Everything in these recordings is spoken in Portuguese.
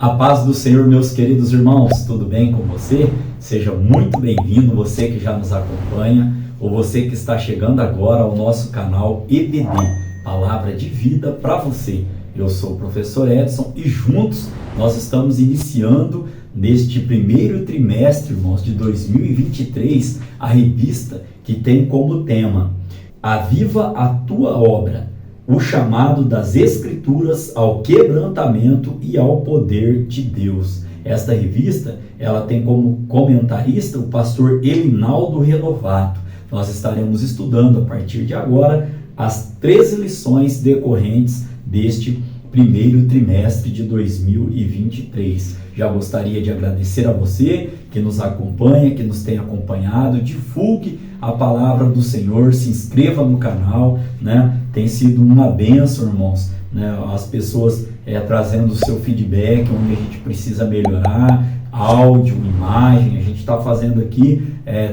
A paz do Senhor, meus queridos irmãos, tudo bem com você? Seja muito bem-vindo, você que já nos acompanha, ou você que está chegando agora ao nosso canal EBD, Palavra de Vida para você. Eu sou o professor Edson e juntos nós estamos iniciando neste primeiro trimestre, irmãos, de 2023, a revista que tem como tema Aviva a Tua Obra, o chamado das Escrituras ao quebrantamento e ao poder de Deus. Esta revista, ela tem como comentarista o pastor Elinaldo Renovato. Nós estaremos estudando a partir de agora as 13 lições decorrentes deste primeiro trimestre de 2023. Já gostaria de agradecer a você que nos acompanha, que nos tem acompanhado. Divulgue a palavra do Senhor, se inscreva no canal, né? Tem sido uma bênção, irmãos, né? As pessoas trazendo o seu feedback, onde a gente precisa melhorar, áudio, imagem. A gente está fazendo aqui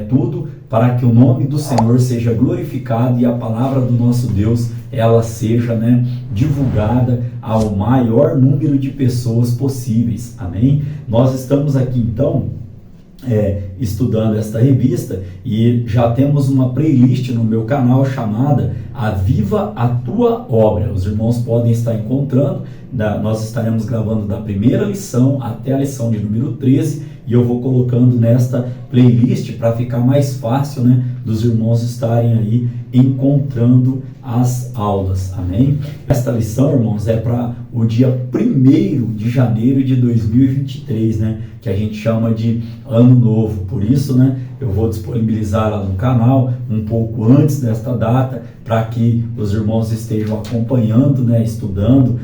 tudo para que o nome do Senhor seja glorificado e a palavra do nosso Deus, ela seja, né, divulgada ao maior número de pessoas possíveis. Amém? Nós estamos aqui então estudando esta revista e já temos uma playlist no meu canal chamada Aviva a Tua Obra. Os irmãos podem estar encontrando, nós estaremos gravando da primeira lição até a lição de número 13 e eu vou colocando nesta playlist para ficar mais fácil, né, dos irmãos estarem aí encontrando as aulas. Amém? Esta lição, irmãos, é para o dia 1º de janeiro de 2023, né, que a gente chama de Ano Novo. Por isso, né, eu vou disponibilizar lá no canal um pouco antes desta data, para que os irmãos estejam acompanhando, né, estudando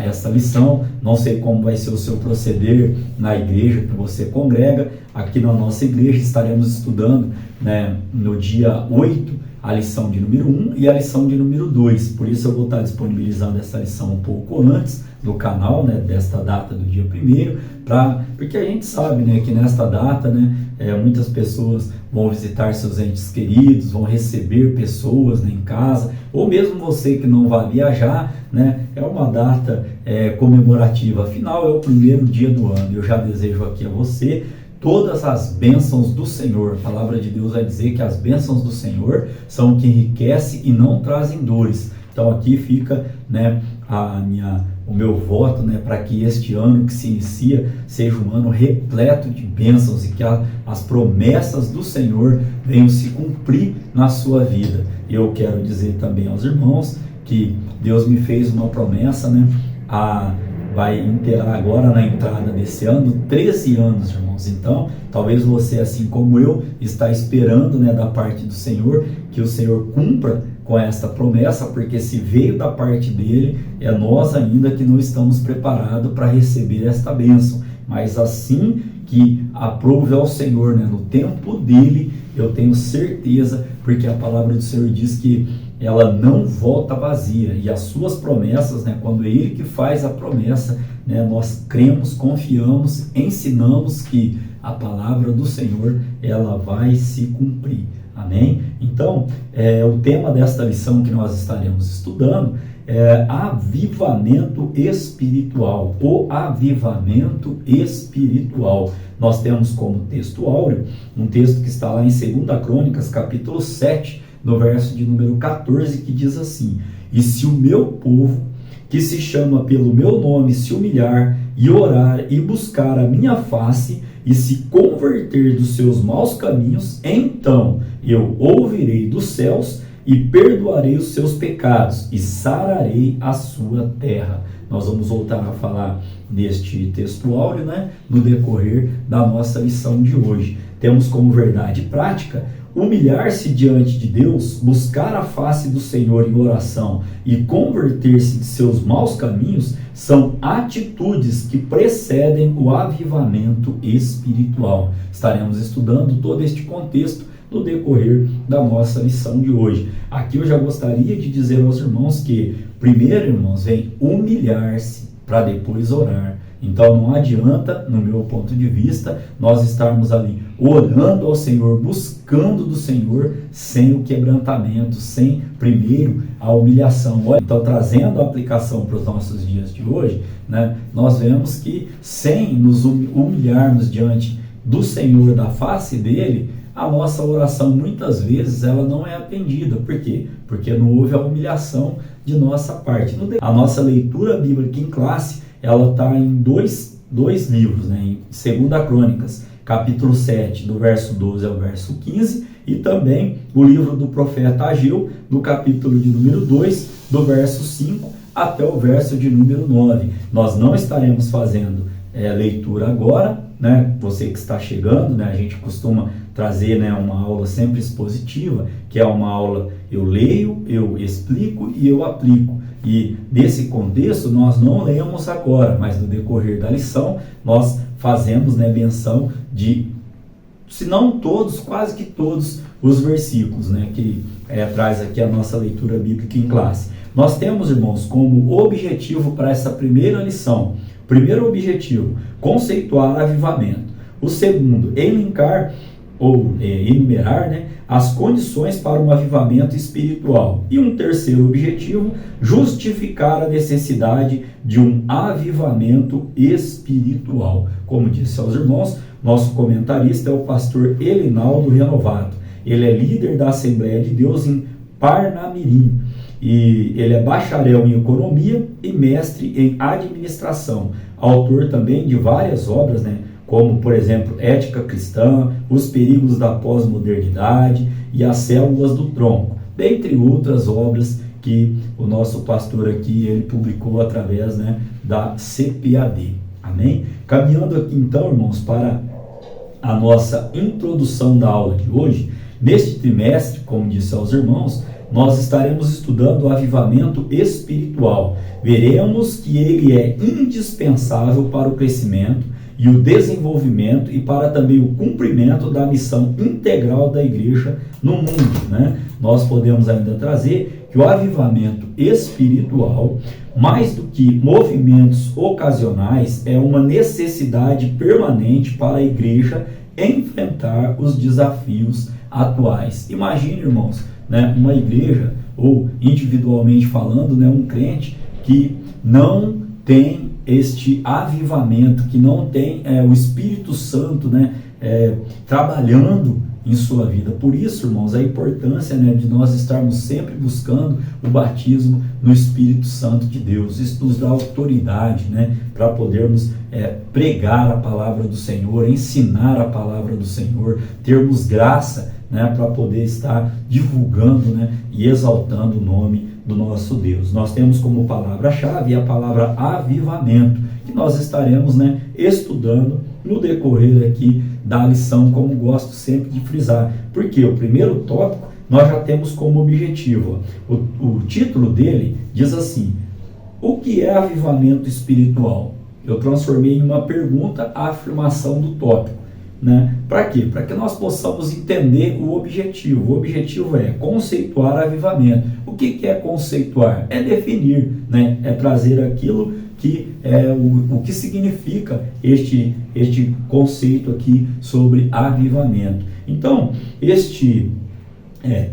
esta lição. Não sei como vai ser o seu proceder na igreja que você congrega. Aqui na nossa igreja estaremos estudando, né, no dia 8, a lição de número 1 e a lição de número 2. Por isso eu vou estar disponibilizando essa lição um pouco antes do canal, né, desta data do dia 1º, porque a gente sabe, né, que nesta data, né, muitas pessoas vão visitar seus entes queridos, vão receber pessoas, né, em casa, ou mesmo você que não vai viajar, né, é uma data comemorativa. Afinal, é o primeiro dia do ano. Eu já desejo aqui a você todas as bênçãos do Senhor. A palavra de Deus vai dizer que as bênçãos do Senhor são o que enriquece e não trazem dores. Então aqui fica, né, o meu voto, né, para que este ano que se inicia seja um ano repleto de bênçãos e que as promessas do Senhor venham se cumprir na sua vida. Eu quero dizer também aos irmãos que Deus me fez uma promessa, né, vai inteirar agora na entrada desse ano 13 anos, irmãos. Então, talvez você, assim como eu, está esperando, né, da parte do Senhor, que o Senhor cumpra com esta promessa, porque se veio da parte dele, é nós ainda que não estamos preparados para receber esta bênção. Mas assim que aprove ao Senhor, né, no tempo dele, eu tenho certeza, porque a palavra do Senhor diz que ela não volta vazia, e as suas promessas, né, quando é Ele que faz a promessa, né, nós cremos, confiamos, ensinamos que a palavra do Senhor, ela vai se cumprir. Amém? Então, o tema desta lição que nós estaremos estudando é avivamento espiritual, o avivamento espiritual. Nós temos como texto áureo um texto que está lá em 2 Crônicas, capítulo 7, no verso de número 14, que diz assim: E se o meu povo, que se chama pelo meu nome, se humilhar e orar e buscar a minha face e se converter dos seus maus caminhos, então eu ouvirei dos céus e perdoarei os seus pecados e sararei a sua terra. Nós vamos voltar a falar neste texto áureo, né, no decorrer da nossa lição de hoje. Temos como verdade prática humilhar-se diante de Deus, buscar a face do Senhor em oração e converter-se de seus maus caminhos são atitudes que precedem o avivamento espiritual. Estaremos estudando todo este contexto no decorrer da nossa lição de hoje. Aqui eu já gostaria de dizer aos irmãos que primeiro, irmãos, vem humilhar-se para depois orar. Então não adianta, no meu ponto de vista, nós estarmos ali orando ao Senhor, buscando do Senhor, sem o quebrantamento, sem primeiro a humilhação. Então, trazendo a aplicação para os nossos dias de hoje, né, nós vemos que sem nos humilharmos diante do Senhor, da face dele, a nossa oração muitas vezes ela não é atendida. Por quê? Porque não houve a humilhação de nossa parte. A nossa leitura bíblica em classe, ela está em dois livros, né? Em 2 Crônicas, capítulo 7, do verso 12 ao verso 15, e também o livro do profeta Ageu, no capítulo de número 2, do verso 5 até o verso de número 9. Nós não estaremos fazendo leitura agora, né? Você que está chegando, né? A gente costuma trazer, né, uma aula sempre expositiva, que é uma aula eu leio, eu explico e eu aplico. E nesse contexto nós não lemos agora, mas no decorrer da lição nós fazemos, né, menção de, se não todos, quase que todos os versículos, né, que traz aqui a nossa leitura bíblica em classe. Nós temos, irmãos, como objetivo para essa primeira lição, primeiro objetivo, conceituar avivamento. O segundo, elencar ou enumerar, né, as condições para um avivamento espiritual. E um terceiro objetivo, justificar a necessidade de um avivamento espiritual. Como disse aos irmãos, nosso comentarista é o pastor Elinaldo Renovato. Ele é líder da Assembleia de Deus em Parnamirim. E ele é bacharel em economia e mestre em administração. Autor também de várias obras, né, como, por exemplo, Ética Cristã, Os Perigos da Pós-Modernidade e As Células do Tronco, dentre outras obras que o nosso pastor aqui ele publicou através, né, da CPAD. Amém? Caminhando aqui então, irmãos, para a nossa introdução da aula de hoje, neste trimestre, como disse aos irmãos, nós estaremos estudando o avivamento espiritual. Veremos que ele é indispensável para o crescimento e o desenvolvimento e para também o cumprimento da missão integral da igreja no mundo, né? Nós podemos ainda trazer que o avivamento espiritual, mais do que movimentos ocasionais, é uma necessidade permanente para a igreja enfrentar os desafios atuais. Imagine, irmãos, né, uma igreja, ou individualmente falando, né, um crente que não tem este avivamento, que não tem o Espírito Santo, né, trabalhando em sua vida. Por isso, irmãos, a importância, né, de nós estarmos sempre buscando o batismo no Espírito Santo de Deus. Isso nos dá autoridade, né, para podermos pregar a palavra do Senhor, ensinar a palavra do Senhor, termos graça, né, para poder estar divulgando, né, e exaltando o nome do nosso Deus. Nós temos como palavra-chave a palavra avivamento, que nós estaremos, né, estudando no decorrer aqui da lição, como gosto sempre de frisar. Porque o primeiro tópico nós já temos como objetivo. O título dele diz assim: o que é avivamento espiritual? Eu transformei em uma pergunta a afirmação do tópico, né? Para quê? Para que nós possamos entender o objetivo. O objetivo é conceituar avivamento. O que é conceituar? É definir, né? É trazer aquilo que é o que significa este conceito aqui sobre avivamento. Então, este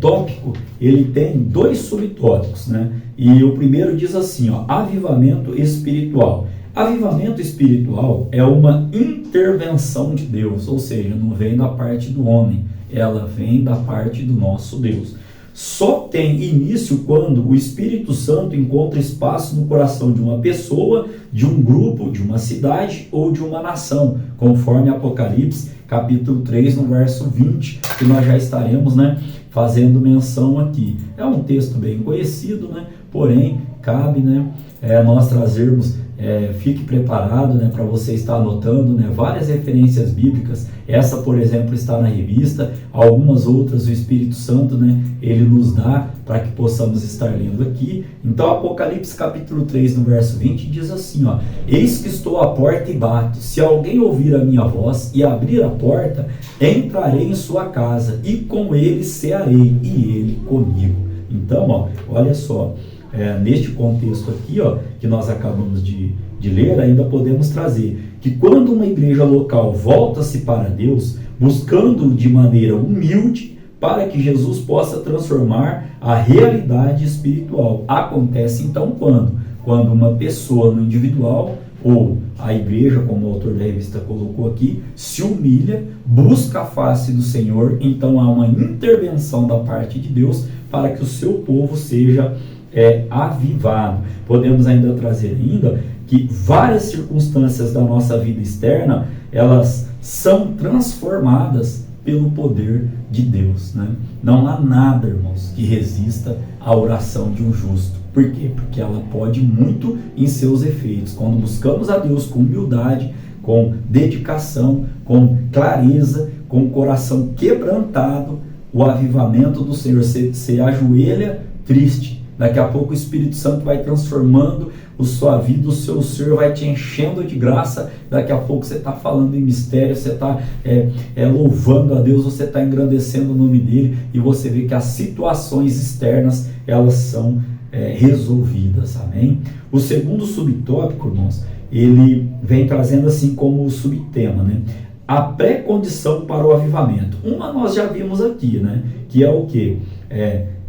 tópico, ele tem dois subtópicos, né? E o primeiro diz assim, ó, avivamento espiritual. Avivamento espiritual é uma intervenção de Deus, ou seja, não vem da parte do homem, ela vem da parte do nosso Deus. Só tem início quando o Espírito Santo encontra espaço no coração de uma pessoa, de um grupo, de uma cidade ou de uma nação, conforme Apocalipse, capítulo 3, no verso 20, que nós já estaremos, né, fazendo menção aqui. É um texto bem conhecido, né, porém, cabe, né, nós trazermos, fique preparado, né, para você estar anotando, né, várias referências bíblicas. Essa, por exemplo, está na revista, algumas outras o Espírito Santo, né, ele nos dá para que possamos estar lendo aqui. Então, Apocalipse capítulo 3, no verso 20, diz assim, ó: eis que estou à porta e bato, se alguém ouvir a minha voz e abrir a porta, entrarei em sua casa e com ele cearei e ele comigo. Então, ó, olha só, neste contexto aqui, ó, que nós acabamos de de ler, ainda podemos trazer que quando uma igreja local volta-se para Deus, buscando de maneira humilde, para que Jesus possa transformar a realidade espiritual. Acontece então quando? Quando uma pessoa no individual, ou a igreja, como o autor da revista colocou aqui, se humilha, busca a face do Senhor, então há uma intervenção da parte de Deus para que o seu povo seja avivado. Podemos ainda trazer que várias circunstâncias da nossa vida externa, elas são transformadas pelo poder de Deus, né? Não há nada, irmãos, que resista à oração de um justo. Por quê? Porque ela pode muito em seus efeitos. Quando buscamos a Deus com humildade, com dedicação, com clareza, com o coração quebrantado, o avivamento do Senhor, você ajoelha triste. Daqui a pouco o Espírito Santo vai transformando a sua vida, o seu ser vai te enchendo de graça. Daqui a pouco você está falando em mistério, você está louvando a Deus, você está engrandecendo o nome dele, e você vê que as situações externas, elas são resolvidas, amém? O segundo subtópico, irmãos, ele vem trazendo assim como subtema, né? A pré-condição para o avivamento. Uma nós já vimos aqui, né? Que é o quê?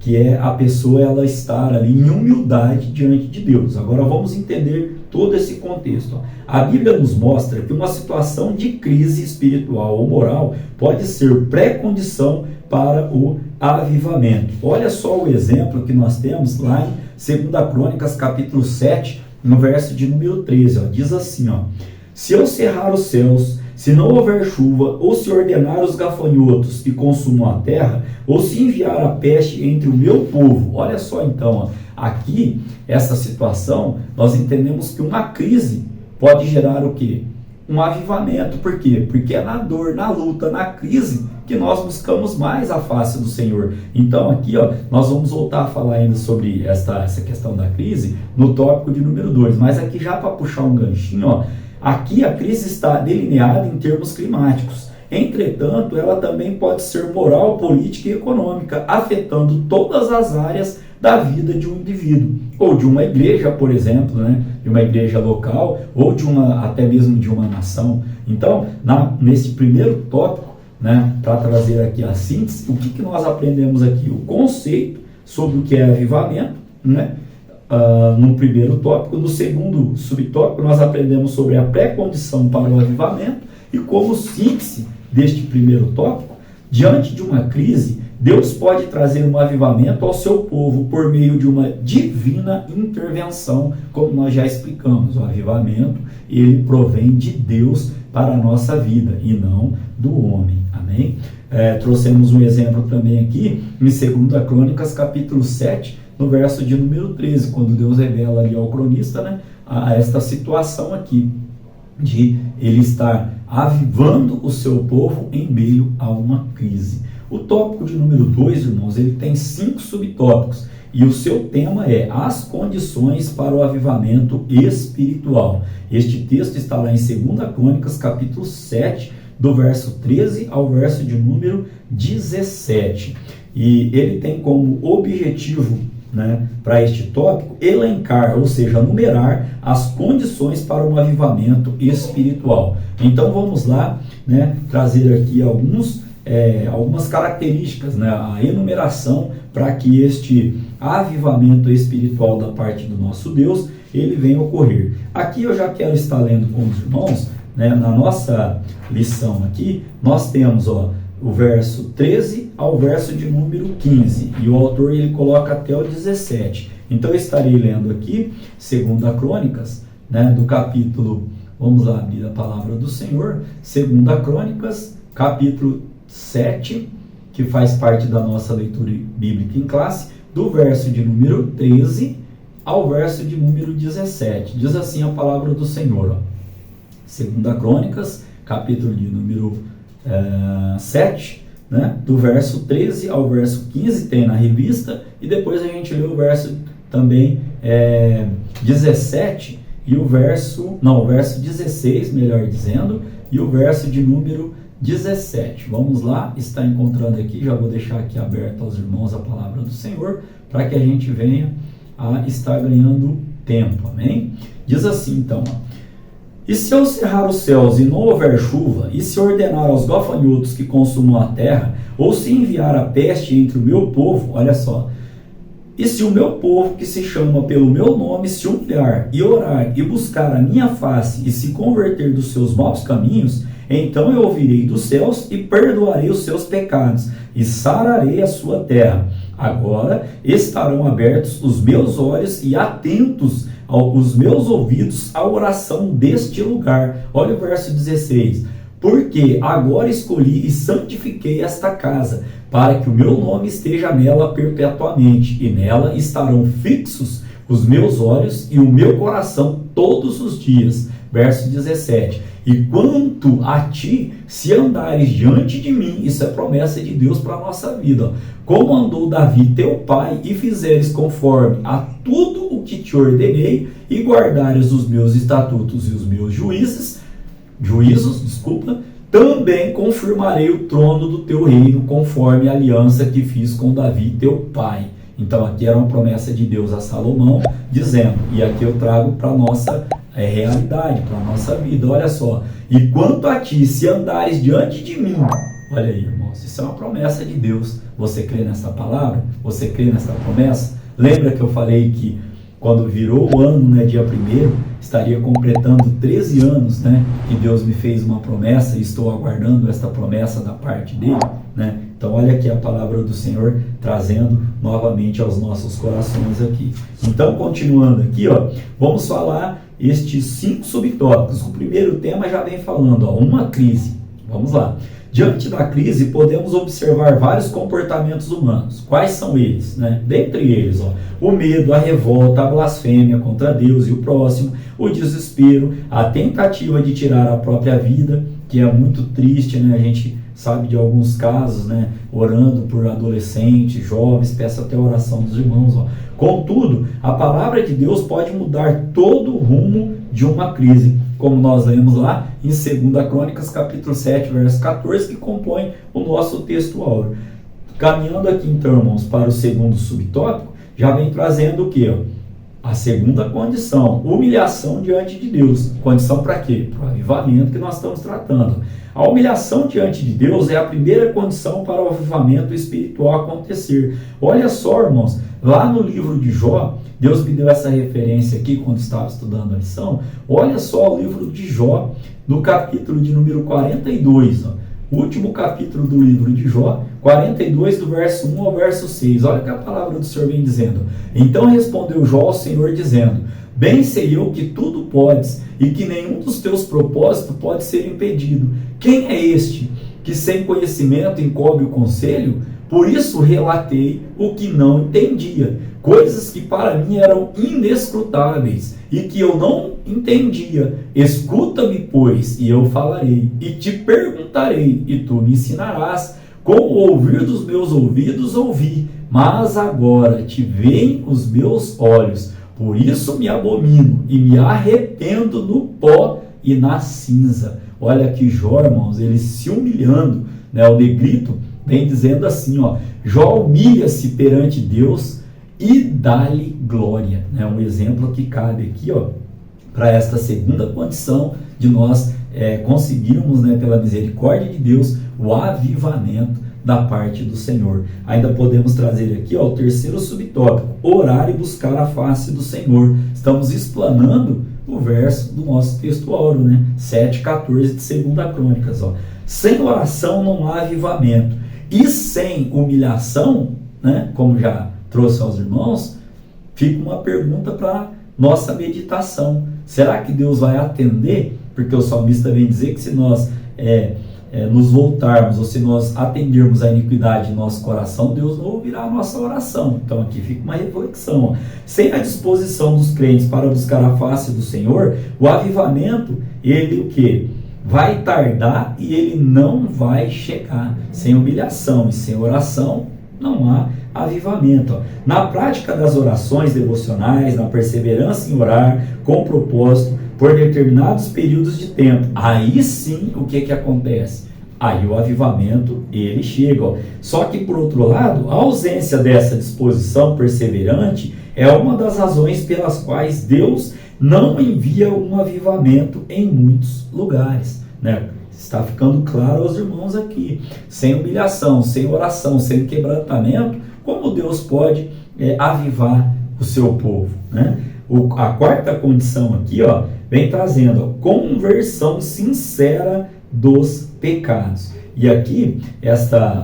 Que é a pessoa ela estar ali em humildade diante de Deus. Agora vamos entender todo esse contexto. A Bíblia nos mostra que uma situação de crise espiritual ou moral pode ser pré-condição para o avivamento. Olha só o exemplo que nós temos lá em 2 Crônicas, capítulo 7, no verso de número 13. Diz assim, se eu cerrar os céus, se não houver chuva, ou se ordenar os gafanhotos que consumam a terra, ou se enviar a peste entre o meu povo. Olha só então, aqui, essa situação, nós entendemos que uma crise pode gerar o quê? Um avivamento. Por quê? Porque é na dor, na luta, na crise que nós buscamos mais a face do Senhor. Então aqui, nós vamos voltar a falar ainda sobre essa questão da crise no tópico de número 2. Mas aqui já para puxar um ganchinho, aqui a crise está delineada em termos climáticos. Entretanto, ela também pode ser moral, política e econômica, afetando todas as áreas da vida de um indivíduo, ou de uma igreja, por exemplo, né? De uma igreja local, ou até mesmo de uma nação. Então, nesse primeiro tópico, né, para trazer aqui a síntese, o que nós aprendemos aqui? O conceito sobre o que é avivamento, né? No primeiro tópico. No segundo subtópico, nós aprendemos sobre a pré-condição para o avivamento, e como síntese deste primeiro tópico, diante de uma crise, Deus pode trazer um avivamento ao seu povo por meio de uma divina intervenção, como nós já explicamos. O avivamento, ele provém de Deus para a nossa vida e não do homem, amém? Trouxemos um exemplo também aqui em 2 Crônicas, capítulo 7, no verso de número 13, quando Deus revela ali ao cronista, né, esta situação aqui, de ele estar avivando o seu povo em meio a uma crise. O tópico de número 2, irmãos, ele tem 5 subtópicos, e o seu tema é as condições para o avivamento espiritual. Este texto está lá em 2 Crônicas, capítulo 7, do verso 13 ao verso de número 17. E ele tem como objetivo, né, para este tópico, elencar, ou seja, numerar as condições para um avivamento espiritual. Então vamos lá, né, trazer aqui algumas características, né, a enumeração para que este avivamento espiritual da parte do nosso Deus, ele venha ocorrer. Aqui eu já quero estar lendo com os irmãos, né, na nossa lição aqui, nós temos o verso 13 ao verso de número 15, e o autor ele coloca até o 17. Então eu estarei lendo aqui 2 Crônicas, né, do capítulo, vamos lá abrir a palavra do Senhor, 2 Crônicas, capítulo 7, que faz parte da nossa leitura bíblica em classe, do verso de número 13 ao verso de número 17. Diz assim a palavra do Senhor, 2 Crônicas, capítulo de número 7, né, do verso 13 ao verso 15, tem na revista, e depois a gente lê o verso também 17 e o verso 16, melhor dizendo, e o verso de número 17. Vamos lá, está encontrando aqui, já vou deixar aqui aberto aos irmãos a palavra do Senhor, para que a gente venha a estar ganhando tempo, amém? Diz assim então, E se eu cerrar os céus e não houver chuva, e se ordenar aos gafanhotos que consumam a terra, ou se enviar a peste entre o meu povo, olha só, e se o meu povo que se chama pelo meu nome se humilhar e orar e buscar a minha face e se converter dos seus maus caminhos, então eu ouvirei dos céus e perdoarei os seus pecados e sararei a sua terra. Agora estarão abertos os meus olhos e atentos os meus ouvidos à oração deste lugar. Olha o verso 16. Porque agora escolhi e santifiquei esta casa, para que o meu nome esteja nela perpetuamente, e nela estarão fixos os meus olhos e o meu coração todos os dias. Verso 17. E quanto a ti, se andares diante de mim, isso é promessa de Deus para a nossa vida, como andou Davi teu pai, e fizeres conforme a tudo o que te ordenei, e guardares os meus estatutos e os meus juízos, também confirmarei o trono do teu reino, conforme a aliança que fiz com Davi teu pai. Então aqui era uma promessa de Deus a Salomão, dizendo, e aqui eu trago para a nossa realidade, para a nossa vida, olha só. E quanto a ti, se andares diante de mim, olha aí, irmãos, isso é uma promessa de Deus. Você crê nessa palavra? Você crê nessa promessa? Lembra que eu falei que quando virou o ano, né, dia 1º, estaria completando 13 anos, né, que Deus me fez uma promessa e estou aguardando esta promessa da parte dele, né? Então olha aqui a palavra do Senhor trazendo novamente aos nossos corações aqui. Então, continuando aqui, ó, vamos falar estes 5 subtópicos. O primeiro tema já vem falando, ó, uma crise. Vamos lá. Diante da crise, podemos observar vários comportamentos humanos. Quais são eles? Né? Dentre eles, ó, o medo, a revolta, a blasfêmia contra Deus e o próximo, o desespero, a tentativa de tirar a própria vida, que é muito triste, né? A gente sabe de alguns casos, né? Orando por adolescentes, jovens, peço até a oração dos irmãos. Ó. Contudo, a palavra de Deus pode mudar todo o rumo de uma crise, como nós lemos lá em 2 Crônicas, capítulo 7, verso 14, que compõe o nosso texto áureo. Caminhando aqui, então, irmãos, para o segundo subtópico, já vem trazendo o quê? A segunda condição, humilhação diante de Deus. Condição para quê? Para o avivamento que nós estamos tratando. A humilhação diante de Deus é a primeira condição para o avivamento espiritual acontecer. Olha só, irmãos, lá no livro de Jó, Deus me deu essa referência aqui quando estava estudando a lição. Olha só o livro de Jó, no capítulo de número 42, ó. Último capítulo do livro de Jó, 42, do verso 1 ao verso 6. Olha o que a palavra do Senhor vem dizendo. Então respondeu Jó ao Senhor, dizendo: bem sei eu que tudo podes, e que nenhum dos teus propósitos pode ser impedido. Quem é este que sem conhecimento encobre o conselho? Por isso relatei o que não entendia, coisas que para mim eram inescrutáveis e que eu não entendia. Escuta-me, pois, e eu falarei, e te perguntarei, e tu me ensinarás. Com o ouvir dos meus ouvidos ouvi, mas agora te veem os meus olhos. Por isso me abomino e me arrependo no pó e na cinza. Olha aqui Jó, irmãos, ele se humilhando, né? O negrito vem dizendo assim, ó, Jó humilha-se perante Deus e dá-lhe glória, né? Um exemplo que cabe aqui, ó, para esta segunda condição de nós conseguirmos, né, pela misericórdia de Deus, o avivamento da parte do Senhor. Ainda podemos trazer aqui, ó, o terceiro subtópico, orar e buscar a face do Senhor. Estamos explanando o verso do nosso texto áureo, né? 7,14 de 2 Crônicas, ó. Sem oração não há avivamento, e sem humilhação, né, como já trouxe aos irmãos, fica uma pergunta para nossa meditação. Será que Deus vai atender? Porque o salmista vem dizer que se nós nos voltarmos, ou se nós atendermos a iniquidade em nosso coração, Deus não ouvirá a nossa oração. Então aqui fica uma reflexão. Sem a disposição dos crentes para buscar a face do Senhor, o avivamento, ele o quê? Vai tardar e ele não vai chegar. Sem humilhação e sem oração, não há avivamento. Na prática das orações devocionais, na perseverança em orar com propósito, por determinados períodos de tempo, aí sim o que acontece? Aí o avivamento ele chega. Ó. Só que por outro lado, a ausência dessa disposição perseverante é uma das razões pelas quais Deus não envia um avivamento em muitos lugares, né? Está ficando claro aos irmãos aqui. Sem humilhação, sem oração, sem quebrantamento, como Deus pode avivar o seu povo, né? A quarta condição aqui, ó, vem trazendo a conversão sincera dos pecados. E aqui,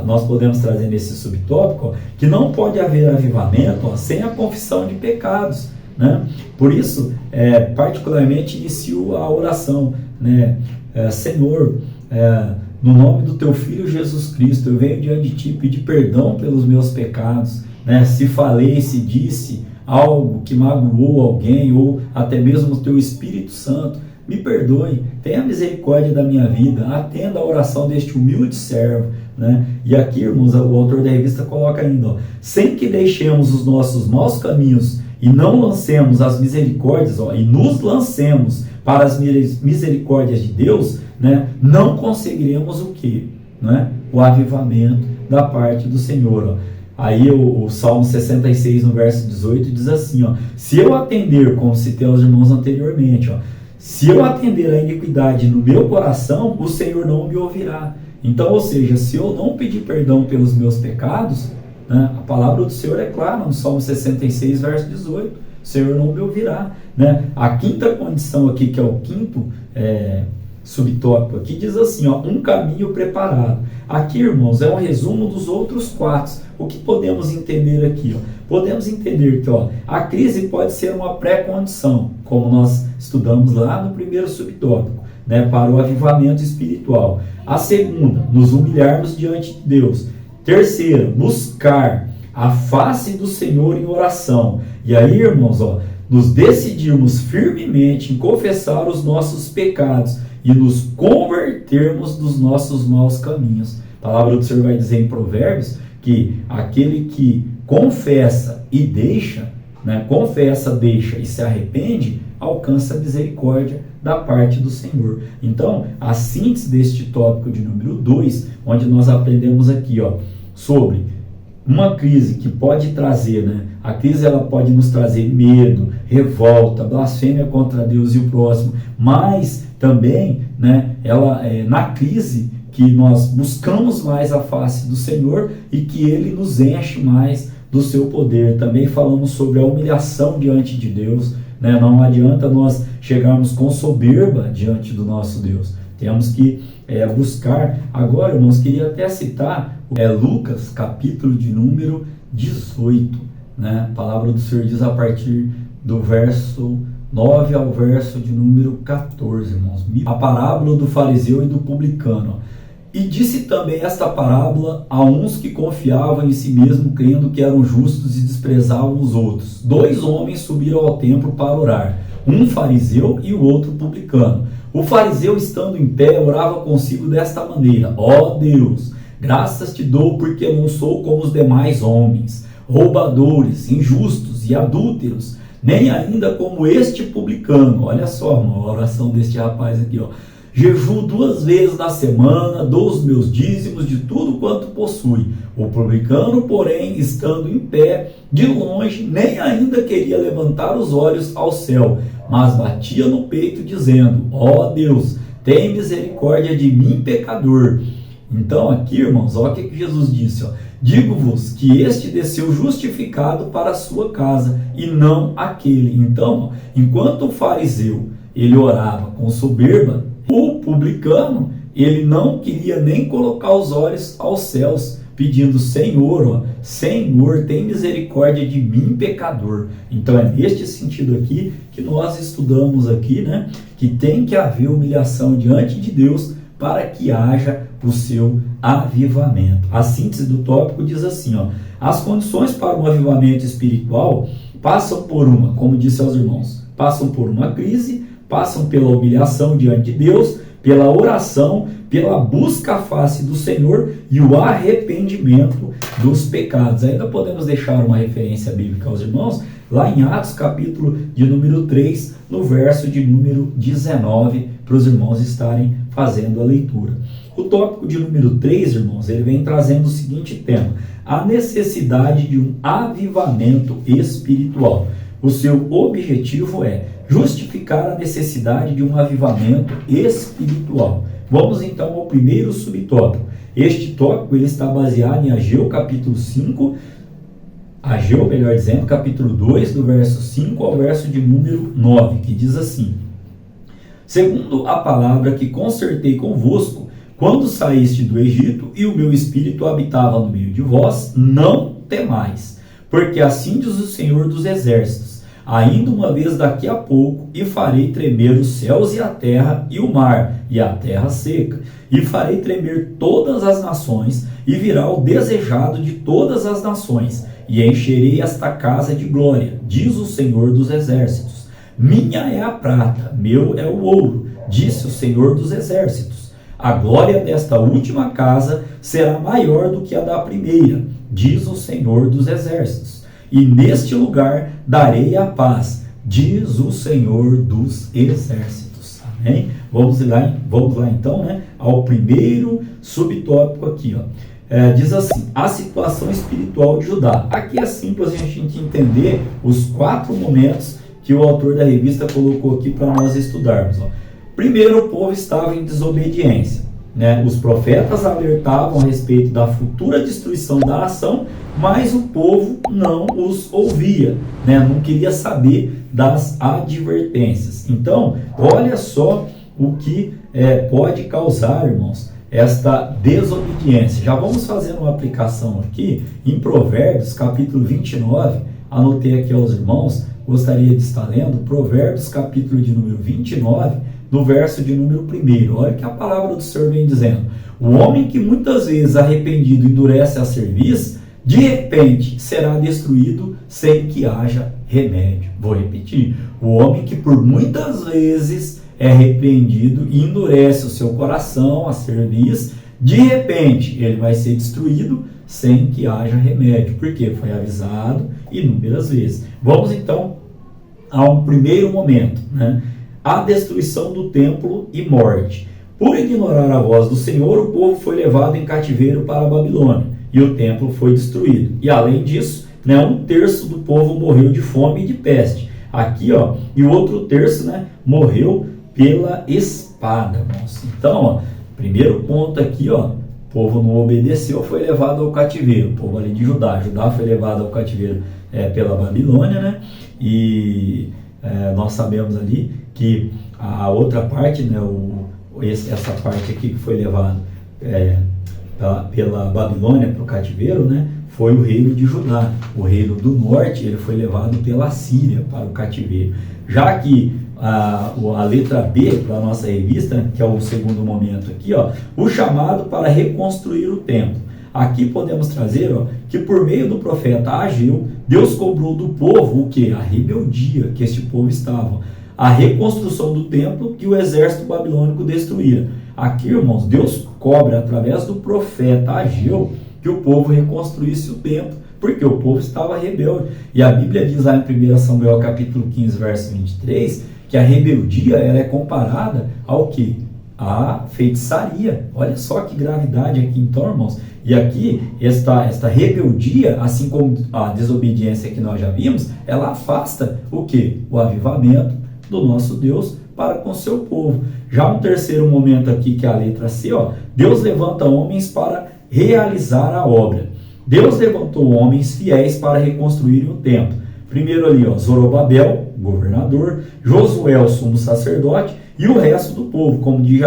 nós podemos trazer nesse subtópico, ó, que não pode haver avivamento, ó, sem a confissão de pecados, né? Por isso, particularmente, inicio a oração, né? Senhor, no nome do teu Filho Jesus Cristo, eu venho diante de ti pedir perdão pelos meus pecados, né? Se falei, se disse algo que magoou alguém, ou até mesmo o teu Espírito Santo, me perdoe, tenha misericórdia da minha vida, atenda a oração deste humilde servo, né? E aqui, irmãos, o autor da revista coloca ainda, ó, sem que deixemos os nossos maus caminhos e não lancemos as misericórdias, ó, e nos lancemos para as misericórdias de Deus, né, não conseguiremos o quê? Né? O avivamento da parte do Senhor. Ó. Aí o Salmo 66, no verso 18, diz assim, ó, se eu atender, como citei aos irmãos anteriormente, ó, se eu atender a iniquidade no meu coração, o Senhor não me ouvirá. Então, ou seja, se eu não pedir perdão pelos meus pecados, né, a palavra do Senhor é clara no Salmo 66, verso 18, o Senhor não me ouvirá. Né? A quinta condição aqui, que é o quinto subtópico aqui, diz assim, ó, um caminho preparado. Aqui, irmãos, é um resumo dos outros quatro. O que podemos entender aqui? Ó? Podemos entender que, ó, a crise pode ser uma pré-condição, como nós estudamos lá no primeiro subtópico, né, para o avivamento espiritual. A segunda, nos humilharmos diante de Deus. Terceira, buscar a face do Senhor em oração. E aí, irmãos, ó, nos decidirmos firmemente em confessar os nossos pecados e nos convertermos dos nossos maus caminhos. A palavra do Senhor vai dizer em Provérbios que aquele que confessa e deixa, né, confessa, deixa e se arrepende, alcança a misericórdia da parte do Senhor. Então, a síntese deste tópico de número 2, onde nós aprendemos aqui, ó, sobre uma crise que pode trazer, né? A crise ela pode nos trazer medo, revolta, blasfêmia contra Deus e o próximo, mas também, né, na crise que nós buscamos mais a face do Senhor e que Ele nos enche mais do seu poder. Também falamos sobre a humilhação diante de Deus, né? Não adianta nós chegarmos com soberba diante do nosso Deus. Temos que buscar. Agora, irmãos, queria até citar Lucas, capítulo de número 18. Né? A palavra do Senhor diz a partir do verso 9 ao verso de número 14, irmãos. A parábola do fariseu e do publicano. E disse também esta parábola a uns que confiavam em si mesmo, crendo que eram justos e desprezavam os outros. 2 homens subiram ao templo para orar, um fariseu e o outro publicano. O fariseu, estando em pé, orava consigo desta maneira: ó Deus, graças te dou porque não sou como os demais homens, roubadores, injustos e adúlteros, nem ainda como este publicano. Olha só, a oração deste rapaz aqui, ó. Jejuo 2 vezes na semana, dou os meus dízimos de tudo quanto possui. O publicano, porém, estando em pé, de longe, nem ainda queria levantar os olhos ao céu, mas batia no peito, dizendo: ó Deus, tem misericórdia de mim, pecador. Então aqui, irmãos, olha o que Jesus disse, ó. Digo-vos que este desceu justificado para a sua casa, e não aquele. Então, enquanto o fariseu, ele orava com soberba, o publicano, ele não queria nem colocar os olhos aos céus, pedindo: Senhor, ó, Senhor, tem misericórdia de mim, pecador. Então é neste sentido aqui que nós estudamos aqui, né, que tem que haver humilhação diante de Deus para que haja o seu avivamento. A síntese do tópico diz assim, ó: as condições para um avivamento espiritual passam por como disse aos irmãos, passam por uma crise, passam pela humilhação diante de Deus, pela oração, pela busca à face do Senhor e o arrependimento dos pecados. Ainda podemos deixar uma referência bíblica aos irmãos, lá em Atos, capítulo de número 3, no verso de número 19, para os irmãos estarem fazendo a leitura. O tópico de número 3, irmãos, ele vem trazendo o seguinte tema: a necessidade de um avivamento espiritual. O seu objetivo é justificar a necessidade de um avivamento espiritual. Vamos então ao primeiro subtópico. Este tópico ele está baseado em Ageu capítulo 5, Ageu, melhor dizendo, capítulo 2, do verso 5 ao verso de número 9, que diz assim: segundo a palavra que concertei convosco, quando saíste do Egito, e o meu espírito habitava no meio de vós, não temais, porque assim diz o Senhor dos Exércitos: ainda uma vez daqui a pouco, e farei tremer os céus e a terra, e o mar, e a terra seca, e farei tremer todas as nações, e virá o desejado de todas as nações, e encherei esta casa de glória, diz o Senhor dos Exércitos. Minha é a prata, meu é o ouro, disse o Senhor dos Exércitos. A glória desta última casa será maior do que a da primeira, diz o Senhor dos Exércitos. E neste lugar darei a paz, diz o Senhor dos Exércitos. Amém? Vamos lá então, né, ao primeiro subtópico aqui, ó. Diz assim: a situação espiritual de Judá. Aqui é simples a gente entender os 4 momentos que o autor da revista colocou aqui para nós estudarmos. Ó. Primeiro, o povo estava em desobediência, né? Os profetas alertavam a respeito da futura destruição da nação, mas o povo não os ouvia, né? Não queria saber das advertências. Então, olha só o que pode causar, irmãos, esta desobediência. Já vamos fazer uma aplicação aqui em Provérbios, capítulo 29. Anotei aqui aos irmãos, gostaria de estar lendo Provérbios, capítulo de número 29, no verso de número 1. Olha que a palavra do Senhor vem dizendo: o homem que muitas vezes arrependido endurece a cerviz, de repente será destruído sem que haja remédio. Vou repetir: o homem que por muitas vezes é repreendido e endurece o seu coração, a cerviz, de repente ele vai ser destruído sem que haja remédio, porque foi avisado inúmeras vezes. Vamos então a um primeiro momento, né? A destruição do templo e morte. Por ignorar a voz do Senhor, o povo foi levado em cativeiro para a Babilônia e o templo foi destruído. E além disso, né, 1/3 do povo morreu de fome e de peste. Aqui, ó, e o outro terço, né, morreu pela espada, irmãos. Então, ó, primeiro ponto aqui, ó, o povo não obedeceu, foi levado ao cativeiro. O povo ali de Judá. Judá foi levado ao cativeiro pela Babilônia, né? E nós sabemos ali que a outra parte, né, essa parte aqui que foi levada pela Babilônia para o cativeiro, né, foi o reino de Judá. O reino do norte ele foi levado pela Síria para o cativeiro. Já que a letra B da nossa revista, que é o segundo momento aqui, ó, o chamado para reconstruir o templo. Aqui podemos trazer, ó, que por meio do profeta Ageu, Deus cobrou do povo o que? A rebeldia que este povo estava. A reconstrução do templo que o exército babilônico destruíra. Aqui, irmãos, Deus cobra através do profeta Ageu que o povo reconstruísse o templo, porque o povo estava rebelde. E a Bíblia diz lá em 1 Samuel capítulo 15, verso 23, que a rebeldia ela é comparada ao que? A feitiçaria. Olha só que gravidade aqui então, irmãos. E aqui, esta rebeldia, assim como a desobediência que nós já vimos, ela afasta o que? O avivamento do nosso Deus para com seu povo. Já um terceiro momento aqui, que é a letra C, ó, Deus levanta homens para realizar a obra. Deus levantou homens fiéis para reconstruir o templo. Primeiro ali, ó, Zorobabel, governador, Josué, o sumo sacerdote, e o resto do povo, como diz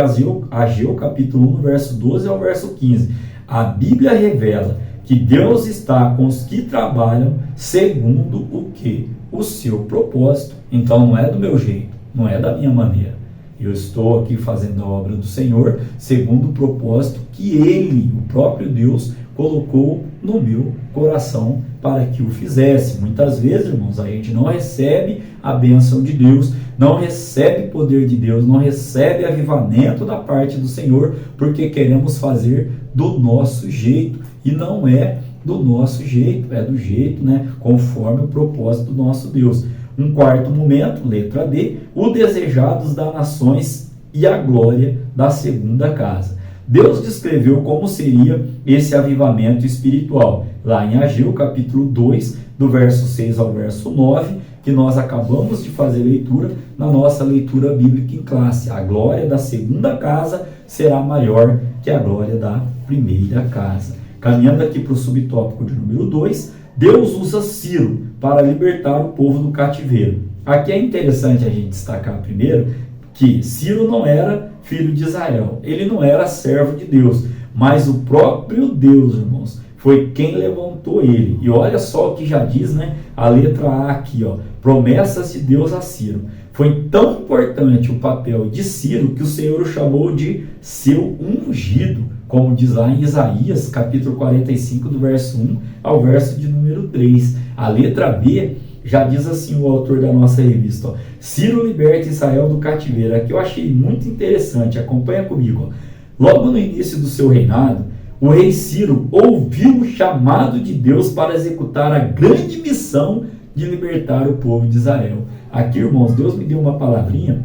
Ageu capítulo 1, verso 12 ao verso 15. A Bíblia revela que Deus está com os que trabalham segundo o que? O seu propósito. Então não é do meu jeito, não é da minha maneira. Eu estou aqui fazendo a obra do Senhor segundo o propósito que Ele, o próprio Deus, colocou no meu coração para que o fizesse. Muitas vezes, irmãos, a gente não recebe a bênção de Deus, não recebe poder de Deus, não recebe avivamento da parte do Senhor, porque queremos fazer do nosso jeito, e não é do nosso jeito, é do jeito, né, conforme o propósito do nosso Deus. Um quarto momento, letra D, o desejados das nações e a glória da segunda casa. Deus descreveu como seria esse avivamento espiritual, lá em Ageu, capítulo 2, do verso 6 ao verso 9, que nós acabamos de fazer leitura na nossa leitura bíblica em classe. A glória da segunda casa será maior que a glória da primeira casa. Caminhando aqui para o subtópico de número 2, Deus usa Ciro para libertar o povo do cativeiro. Aqui é interessante a gente destacar primeiro que Ciro não era filho de Israel, ele não era servo de Deus, mas o próprio Deus, irmãos, foi quem levantou ele. E olha só o que já diz, né, a letra A aqui, ó, promessas de Deus a Ciro. Foi tão importante o papel de Ciro que o Senhor o chamou de seu ungido, como diz lá em Isaías, capítulo 45, do verso 1 ao verso de número 3. A letra B já diz assim o autor da nossa revista, ó, Ciro liberta Israel do cativeiro. Aqui eu achei muito interessante, acompanha comigo. Ó. Logo no início do seu reinado, o rei Ciro ouviu o chamado de Deus para executar a grande missão de libertar o povo de Israel. Aqui, irmãos, Deus me deu uma palavrinha.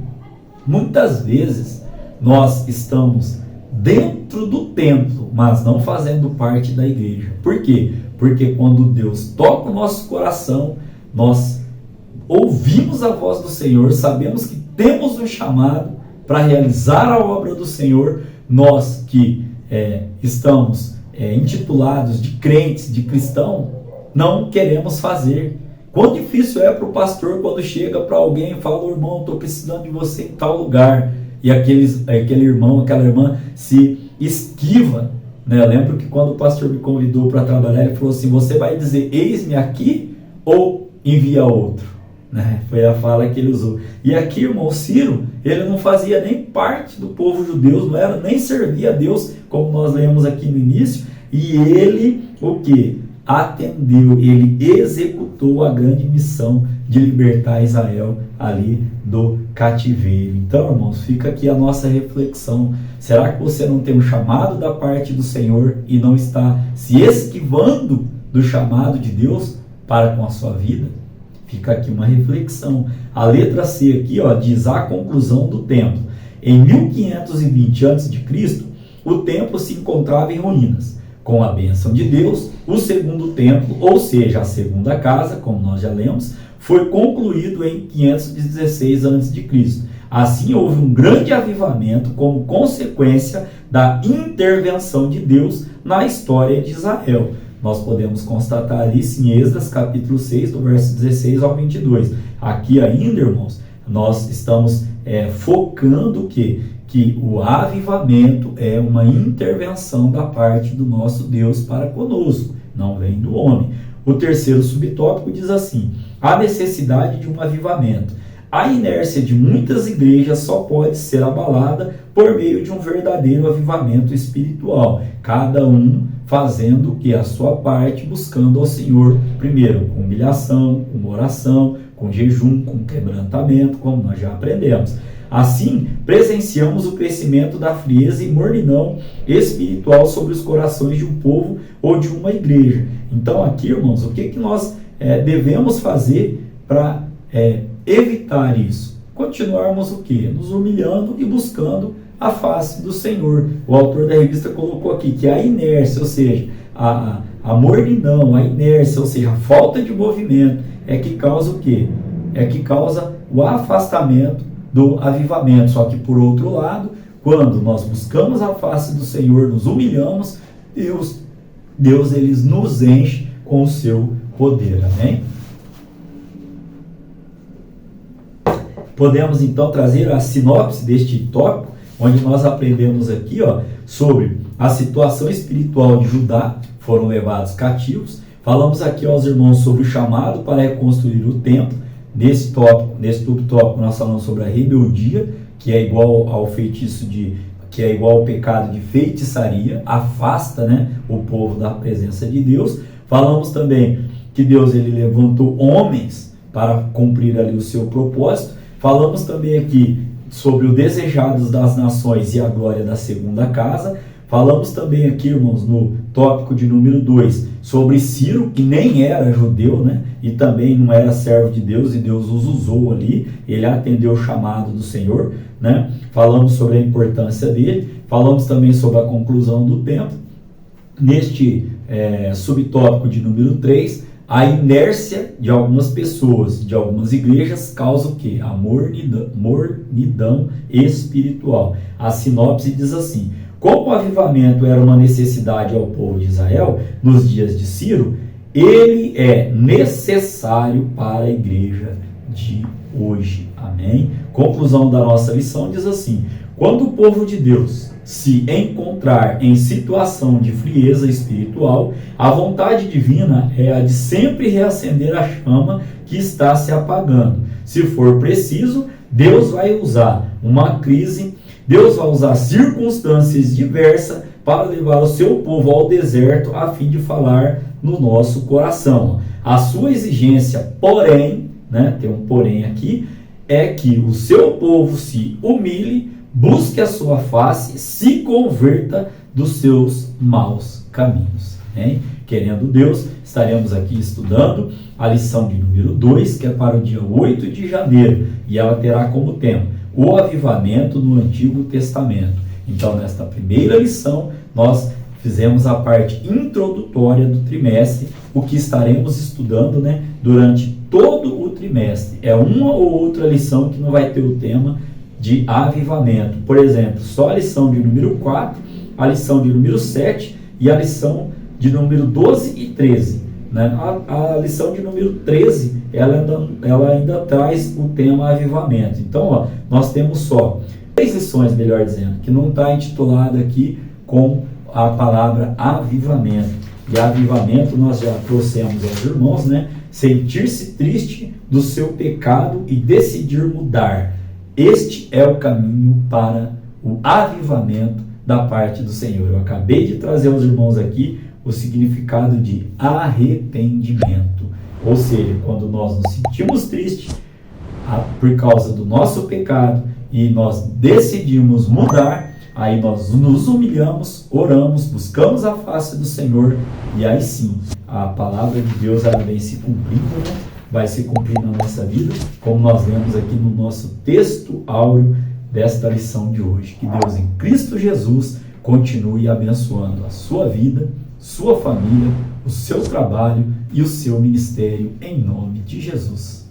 Muitas vezes nós estamos dentro do templo, mas não fazendo parte da igreja. Por quê? Porque quando Deus toca o nosso coração, nós ouvimos a voz do Senhor, sabemos que temos um chamado para realizar a obra do Senhor. Nós que estamos intitulados de crentes, de cristão, não queremos fazer. Quão difícil é para o pastor quando chega para alguém e fala, irmão, estou precisando de você em tal lugar, e aquele irmão, aquela irmã se esquiva, né? Eu lembro que quando o pastor me convidou para trabalhar, ele falou assim, você vai dizer, eis-me aqui, ou envia outro? Né? Foi a fala que ele usou. E aqui, irmão, Ciro, ele não fazia nem parte do povo judeu, não era, nem servia a Deus, como nós lemos aqui no início, e ele, o que? Atendeu, ele executou a grande missão de libertar Israel ali do cativeiro. Então, irmãos, fica aqui a nossa reflexão. Será que você não tem um chamado da parte do Senhor e não está se esquivando do chamado de Deus para com a sua vida? Fica aqui uma reflexão. A letra C aqui, ó, diz a conclusão do templo. Em 1520 a.C., o templo se encontrava em ruínas. Com a bênção de Deus, o segundo templo, ou seja, a segunda casa, como nós já lemos, foi concluído em 516 a.C. Assim, houve um grande avivamento como consequência da intervenção de Deus na história de Israel. Nós podemos constatar isso em Esdras, capítulo 6, do verso 16 ao 22. Aqui ainda, irmãos, nós estamos focando o quê? Que o avivamento é uma intervenção da parte do nosso Deus para conosco, não vem do homem. O terceiro subtópico diz assim, a necessidade de um avivamento. A inércia de muitas igrejas só pode ser abalada por meio de um verdadeiro avivamento espiritual, cada um fazendo o que? A sua parte, buscando ao Senhor, primeiro com humilhação, com oração, com jejum, com quebrantamento, como nós já aprendemos. Assim, presenciamos o crescimento da frieza e mornidão espiritual sobre os corações de um povo ou de uma igreja. Então aqui, irmãos, o que nós devemos fazer para evitar isso? Continuarmos o quê? Nos humilhando e buscando a face do Senhor. O autor da revista colocou aqui que a inércia, ou seja, a mornidão, a inércia, ou seja, a falta de movimento, é que causa o quê? É que causa o afastamento do avivamento. Só que por outro lado, quando nós buscamos a face do Senhor, nos humilhamos, Deus ele nos enche com o seu poder. Amém? Podemos então trazer a sinopse deste tópico, onde nós aprendemos aqui, ó, sobre a situação espiritual de Judá, foram levados cativos. Falamos aqui aos irmãos sobre o chamado para reconstruir o templo. Nesse subtópico nós falamos sobre a rebeldia, que é igual ao feitiço que é igual ao pecado de feitiçaria, afasta, né, o povo da presença de Deus. Falamos também que Deus ele levantou homens para cumprir ali o seu propósito. Falamos também aqui sobre o desejados das nações e a glória da segunda casa. Falamos também aqui, irmãos, no tópico de número 2, sobre Ciro, que nem era judeu, né? E também não era servo de Deus, e Deus os usou ali, ele atendeu o chamado do Senhor, né? Falamos sobre a importância dele, falamos também sobre a conclusão do templo. Neste subtópico de número 3, A inércia de algumas pessoas, de algumas igrejas, causa o quê? A mornidão espiritual. A sinopse diz assim: como o avivamento era uma necessidade ao povo de Israel nos dias de Ciro, ele é necessário para a igreja de hoje. Amém? Conclusão da nossa lição diz assim: quando o povo de Deus se encontrar em situação de frieza espiritual, a vontade divina é a de sempre reacender a chama que está se apagando. Se for preciso, Deus vai usar uma crise, Deus vai usar circunstâncias diversas para levar o seu povo ao deserto a fim de falar no nosso coração. A sua exigência, porém, tem um porém aqui, é que o seu povo se humilhe, busque a sua face, se converta dos seus maus caminhos. Querendo Deus, estaremos aqui estudando a lição de número 2, que é para o dia 8 de janeiro, e ela terá como tema o avivamento no Antigo Testamento. Então, nesta primeira lição, nós fizemos a parte introdutória do trimestre, o que estaremos estudando durante todo o trimestre. É uma ou outra lição que não vai ter o tema de avivamento. Por exemplo, só a lição de número 4, a lição de número 7 e a lição de número 12 e 13. A lição de número 13, ela ainda traz o tema avivamento. Então, nós temos só 3 lições, melhor dizendo, que não está intitulada aqui com a palavra avivamento. E avivamento nós já trouxemos aos irmãos, sentir-se triste do seu pecado e decidir mudar. Este é o caminho para o avivamento da parte do Senhor. Eu acabei de trazer aos irmãos aqui o significado de arrependimento. Ou seja, quando nós nos sentimos tristes por causa do nosso pecado e nós decidimos mudar, aí nós nos humilhamos, oramos, buscamos a face do Senhor, e aí sim, a palavra de Deus ela vem se cumprindo, vai se cumprir na nossa vida, como nós lemos aqui no nosso texto áureo desta lição de hoje. Que Deus em Cristo Jesus continue abençoando a sua vida, sua família, o seu trabalho e o seu ministério, em nome de Jesus.